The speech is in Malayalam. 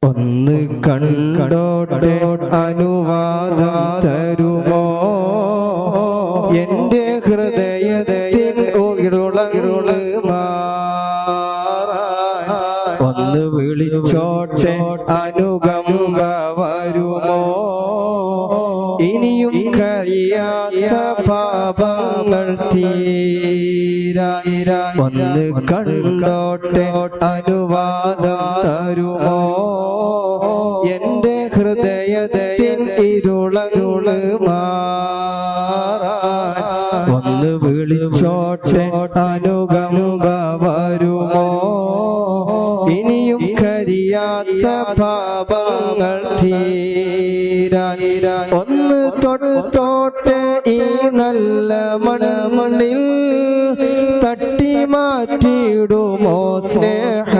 ഒന്ന് കണ്ടോട്ടെ അനുവാദം തരുമോ എന്റെ ഹൃദയത്തിൽ ഉരുള മാറാൻ ഒന്ന് വിളിച്ചോട്ടെ അനുകമ്പ വരുമോ ഇനിയും കഴിയാത്ത പാപങ്ങൾ തീരാ ഒന്ന് കണ്ടോട്ടെ അനുവാദം തരുമോ എന്റെ ഹൃദയത്തിൽ ഇരുള മാറാൻ ഒന്ന് വിളിച്ചോട്ടെ അനുകമ്പ വരുമോ ഇനിയും കരിയാത്ത പാപങ്ങൾ തീരാ ഒന്ന് തൊട്ടോട്ടെ ഈ നല്ല മണ്ണ്